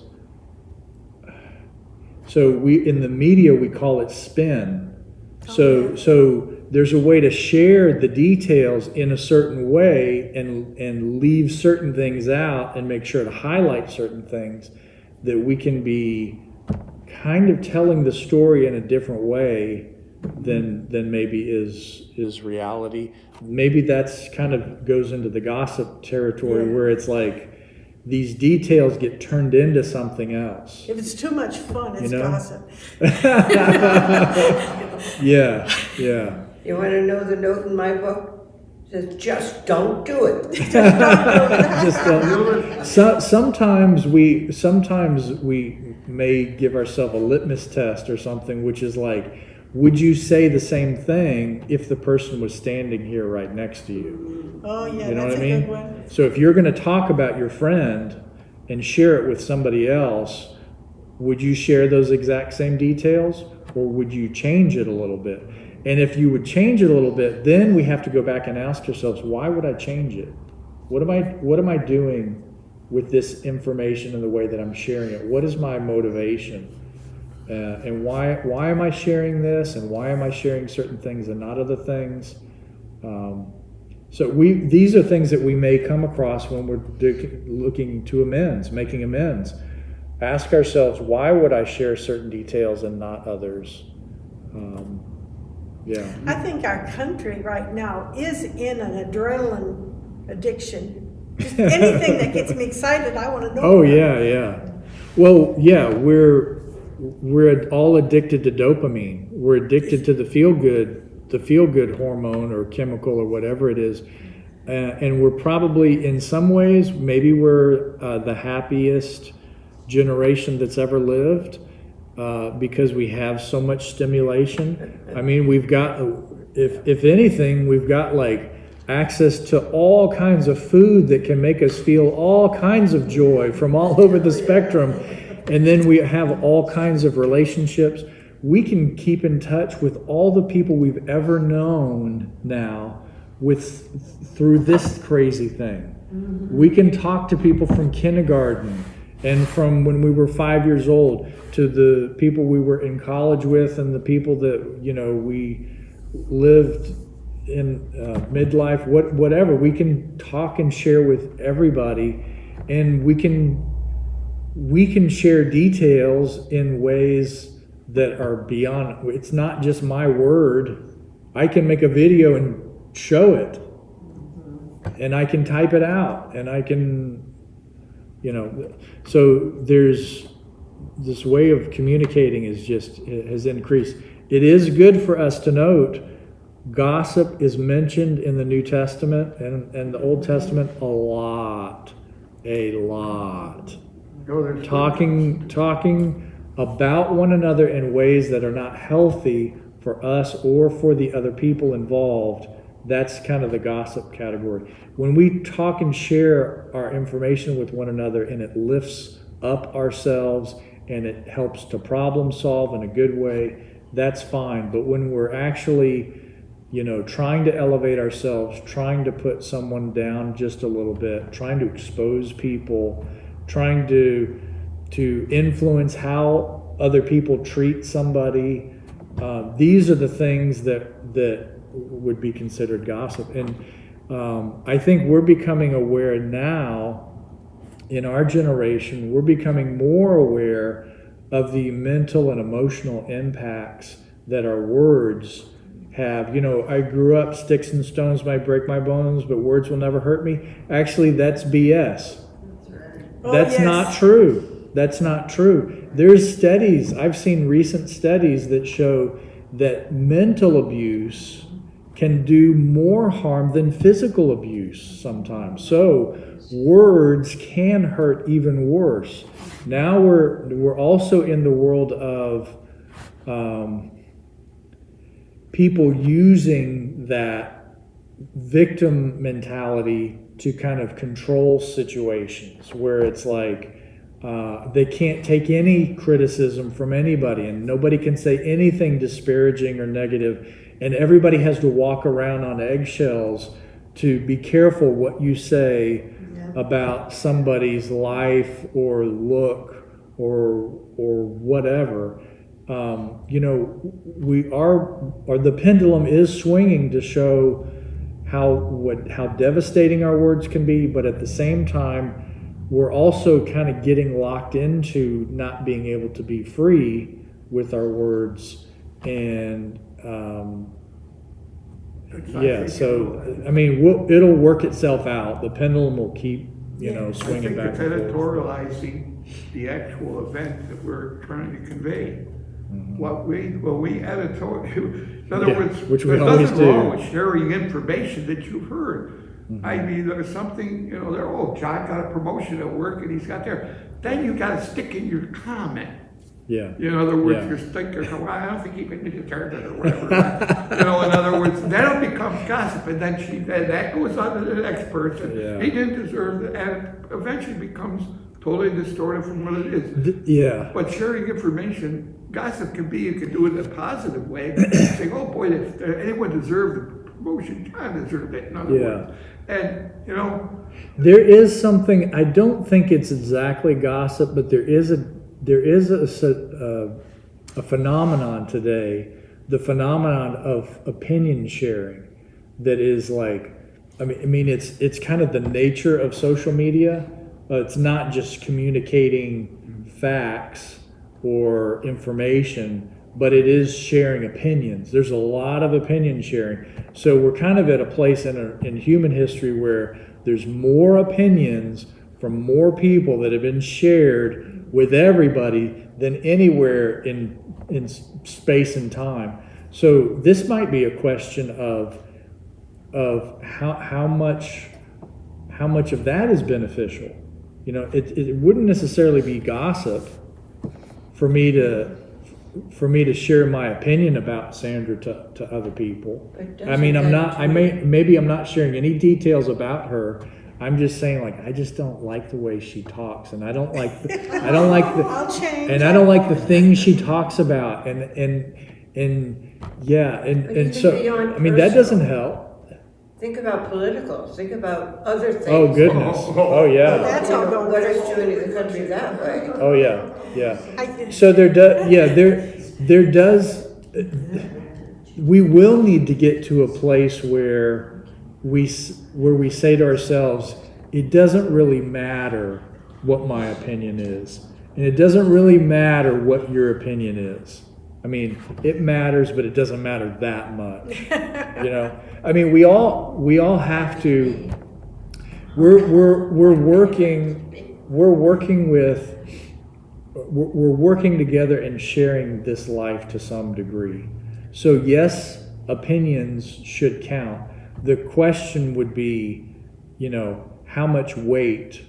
so in the media we call it spin. So there's a way to share the details in a certain way and leave certain things out and make sure to highlight certain things, that we can be kind of telling the story in a different way than maybe is reality. Maybe that's kind of goes into the gossip territory, where it's like these details get turned into something else. If it's too much fun, it's You know? gossip. Yeah. You wanna know the note in my book? It says, just don't do it. Sometimes we may give ourselves a litmus test or something, which is like, would you say the same thing if the person was standing here right next to you? Oh, yeah, You know that's what I a mean? good one. So if you're going to talk about your friend and share it with somebody else, would you share those exact same details, or would you change it a little bit? And if you would change it a little bit, then we have to go back and ask ourselves, why would I change it? What am I doing with this information and the way that I'm sharing it? What is my motivation? And why am I sharing this, and why am I sharing certain things and not other things? So these are things that we may come across when we're looking to making amends. Ask ourselves, why would I share certain details and not others? Yeah. I think our country right now is in an adrenaline addiction. Just anything that gets me excited, I want to know Oh about. yeah. Well, yeah, we're all addicted to dopamine. We're addicted to the feel good hormone or chemical or whatever it is, and we're probably, in some ways, maybe we're the happiest generation that's ever lived, because we have so much stimulation. I mean, we've got, if anything, we've got like access to all kinds of food that can make us feel all kinds of joy from all over the spectrum. And then we have all kinds of relationships. We can keep in touch with all the people we've ever known now through this crazy thing. We can talk to people from kindergarten and from when we were 5 years old, to the people we were in college with, and the people that, we lived in midlife, whatever. We can talk and share with everybody, and we can share details in ways that are beyond. It's not just my word. I can make a video and show it, and I can type it out, and I can, so there's this way of communicating has increased. It is good for us to note, gossip is mentioned in the New Testament and the Old Testament a lot. Talking about one another in ways that are not healthy for us or for the other people involved. That's kind of the gossip category. When we talk and share our information with one another, and it lifts up ourselves and it helps to problem solve in a good way, that's fine. But when we're actually, trying to elevate ourselves, trying to put someone down just a little bit, trying to expose people, trying to influence how other people treat somebody, these are the things that would be considered gossip. And I think we're becoming aware now, in our generation, we're becoming more aware of the mental and emotional impacts that our words have. I grew up, sticks and stones might break my bones, but words will never hurt me. Actually, that's BS. That's not true. That's not true. There's studies, I've seen recent studies that show that mental abuse can do more harm than physical abuse sometimes. So words can hurt even worse. Now we're also in the world of people using that victim mentality to kind of control situations where it's like they can't take any criticism from anybody and nobody can say anything disparaging or negative, and everybody has to walk around on eggshells to be careful what you say about somebody's life or look or whatever. The pendulum is swinging to show how devastating our words can be, but at the same time, we're also kind of getting locked into not being able to be free with our words. And it'll work itself out. The pendulum will keep, swinging back I think and it's forth. editorializing the actual event that we're trying to convey. Mm-hmm. We editorialize, in other Yeah, words, which we there's always nothing wrong do. with sharing information that you've heard. Mm-hmm. I mean, there's something, John got a promotion at work and he's got there. Then you got to stick in your comment. Yeah. In other words, Yeah. you're thinking, well, I don't think he can get retarded or whatever. In other words, then it becomes gossip, and then that goes on to the next person. Yeah. He didn't deserve it, and it eventually becomes totally distorted from what it is. Yeah. But sharing information, gossip can be, you can do it in a positive way. Saying, oh boy, if anyone deserved the promotion, John deserved it, in other words. And, There is something, I don't think it's exactly gossip, but there is a phenomenon today, the phenomenon of opinion sharing, that is like, it's kind of the nature of social media. It's not just communicating facts or information, but it is sharing opinions. There's a lot of opinion sharing. So we're kind of at a place in human history where there's more opinions from more people that have been shared with everybody than anywhere in space and time. So this might be a question of how much of that is beneficial. It wouldn't necessarily be gossip for me to share my opinion about Sandra to other people. Maybe I'm not sharing any details about her. I'm just saying, I just don't like the way she talks, and I don't like the I'll change. and I don't like the things she talks about, and so that doesn't help. Think about politicals, think about other things. Oh goodness! Oh yeah! That's all going What is forward. doing the country that way? Oh yeah! I- So there does. We will need to get to a place where we say to ourselves, it doesn't really matter what my opinion is, and it doesn't really matter what your opinion is. It matters, but it doesn't matter that much. We all have to. We're working together and sharing this life to some degree. So yes, opinions should count. The question would be, how much weight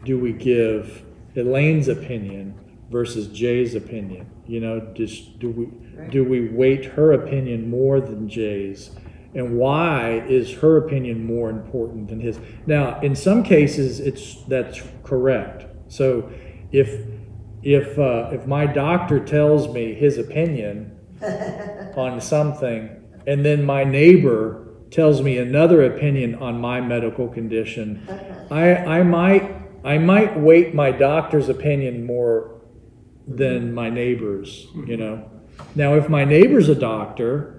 do we give Elaine's opinion versus Jay's opinion? Do we weight her opinion more than Jay's? And why is her opinion more important than his? Now, in some cases, that's correct. So if my doctor tells me his opinion on something, and then my neighbor tells me another opinion on my medical condition, I might weight my doctor's opinion more than my neighbor's. Now, if my neighbor's a doctor,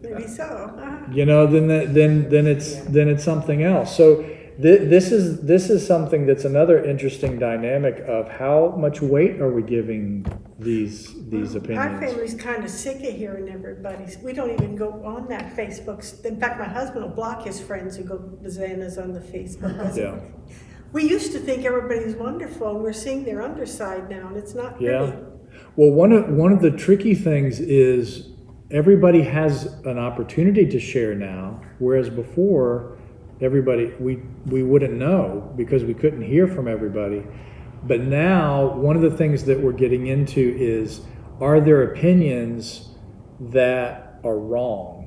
Maybe so. then it's something else. So this is something that's another interesting dynamic of how much weight are we giving these Our opinions. family's kind of sick of hearing everybody's. We don't even go on that Facebook. In fact, my husband will block his friends who go bananas on the Facebook. Yeah. We used to think everybody's wonderful, and we're seeing their underside now, and it's not pretty. Yeah. Well, one of the tricky things is everybody has an opportunity to share now, whereas before everybody we wouldn't know because we couldn't hear from everybody. But now one of the things that we're getting into is, are there opinions that are wrong?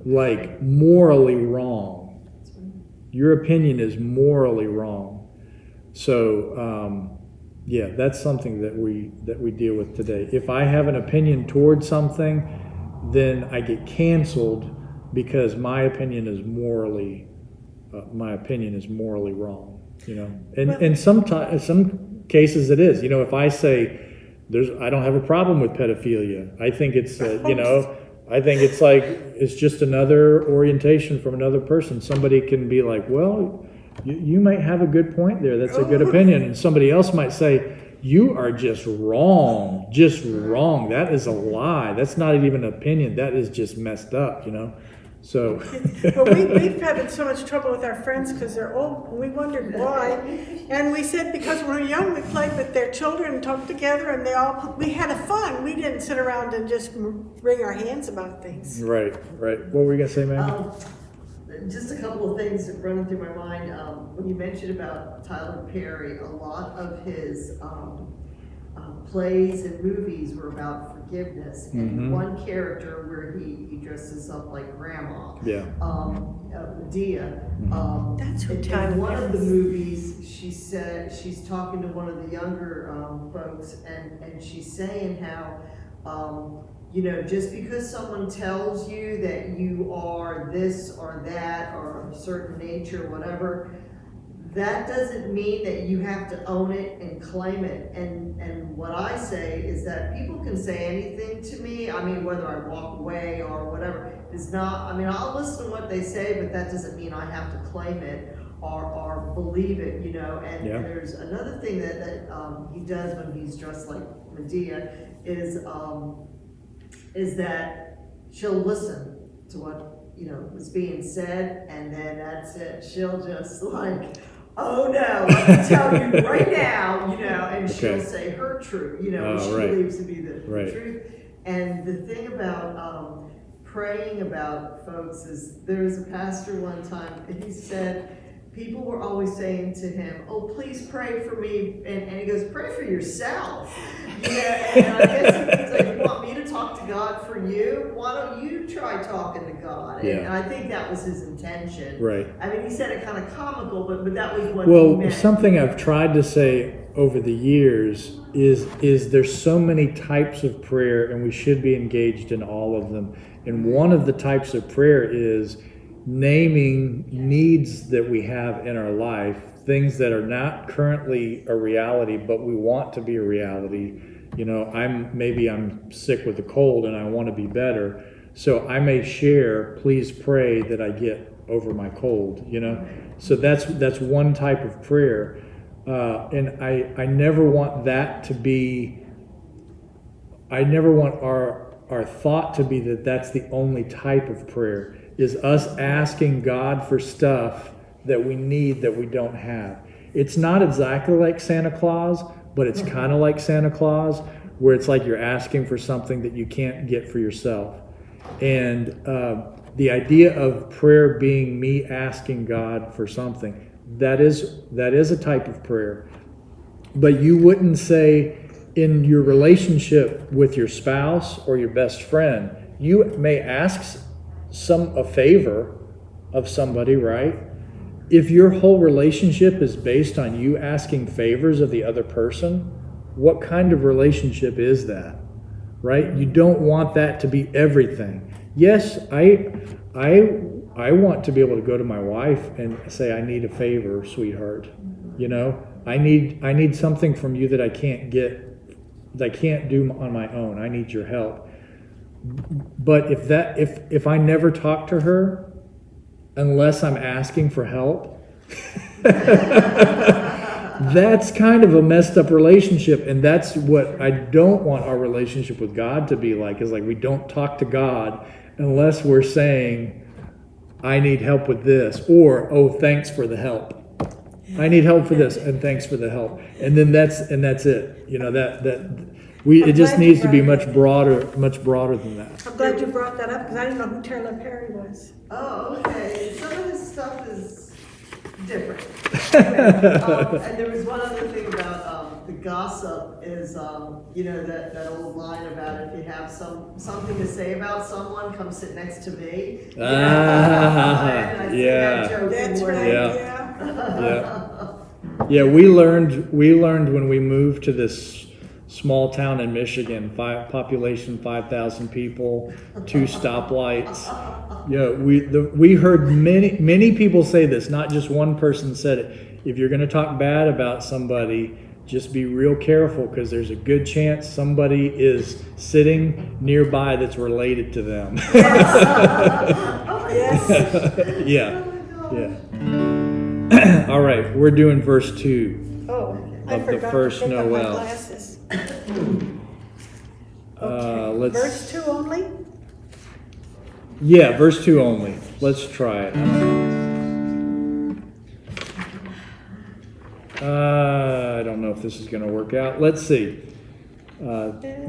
like morally wrong. Your opinion is morally wrong. So, yeah, that's something that we deal with today. If I have an opinion towards something, then I get canceled because my opinion is morally wrong. You know, and sometimes some cases it is. You know, if I say I don't have a problem with pedophilia. I think it's you know, I think it's like it's just another orientation from another person. Somebody can be like, well, you might have a good point there. That's a good opinion. And somebody else might say, you are just wrong. Just wrong. That is a lie. That's not even an opinion. That is just messed up, you know? So. Well, we've had so much trouble with our friends because they're old. We wondered why. And we said because when we were young, we played with their children and talked together and we had a fun. We didn't sit around and just wring our hands about things. Right. What were you going to say, man? Just a couple of things running through my mind. When you mentioned about Tyler Perry, a lot of his plays and movies were about forgiveness. And one character where he dresses up like grandma, Yeah. Medea. That's who in Tyler one of the Perry is. movies, she said she's talking to one of the younger folks, and she's saying how. You know, just because someone tells you that you are this or that or of a certain nature, whatever, that doesn't mean that you have to own it and claim it. And what I say is that people can say anything to me. I mean, whether I walk away or whatever, is not, I mean, I'll listen to what they say, but that doesn't mean I have to claim it or believe it, you know. And there's another thing that he does when he's dressed like Medea is that she'll listen to what, you know, was being said, and then that's it. She'll just like, oh no, I can tell you right now, you know, and she'll say her truth, you know, which she believes to be the truth. And the thing about praying about folks is there was a pastor one time, and he said, people were always saying to him, oh, please pray for me. And he goes, pray for yourself. You know, and I guess he means like, you want me to talk to God for you? Why don't you try talking to God? And I think that was his intention. Right. I mean, he said it kind of comical, but that was what he meant. Something I've tried to say over the years is there's so many types of prayer, and we should be engaged in all of them. And one of the types of prayer is naming needs that we have in our life, things that are not currently a reality, but we want to be a reality. You know, I'm sick with a cold and I want to be better. So I may share, please pray that I get over my cold, you know? So that's one type of prayer. And I never want that to be, I never want our thought to be that that's the only type of prayer, is us asking God for stuff that we need that we don't have. It's not exactly like Santa Claus, but it's kind of like Santa Claus, where it's like you're asking for something that you can't get for yourself. And the idea of prayer being me asking God for something, that is a type of prayer. But you wouldn't say in your relationship with your spouse or your best friend, you may ask a favor of somebody, right? If your whole relationship is based on you asking favors of the other person, what kind of relationship is that, right? You don't want that to be everything. Yes, I want to be able to go to my wife and say, I need a favor, sweetheart. You know, I need something from you that I can't get, that I can't do on my own. I need your help. But if I never talk to her unless I'm asking for help, that's kind of a messed up relationship. And that's what I don't want our relationship with God to be like, is like we don't talk to God unless we're saying, I need help with this, or, oh, thanks for the help. I need help for this, and thanks for the help. And then that's it. You know, it just needs to be much broader than that. I'm glad you brought that up because I didn't know who Tyler Perry was. Oh, okay. Some of his stuff is different. Anyway, and there was one other thing about the gossip is, you know, that old line about if you have something to say about someone, come sit next to me. And I say that yeah. joke That's more right, than- yeah. Yeah, we learned when we moved to this small town in Michigan, population 5,000 people, 2 stoplights. Yeah, we heard many people say this. Not just one person said it. If you're going to talk bad about somebody, just be real careful because there's a good chance somebody is sitting nearby that's related to them. Yes. Yeah, yeah. All right, we're doing verse 2. Oh, I Of the forgot to first pick up my Noel. glasses. Let's. Verse 2 only? Yeah, verse 2 only. Let's try it. I don't know if this is going to work out. Let's see. They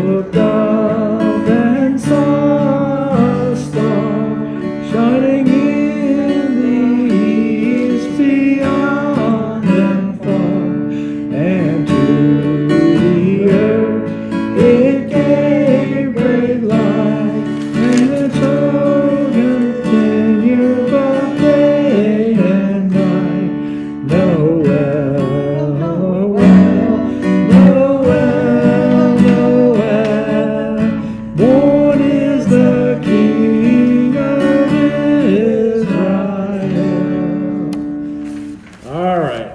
looked up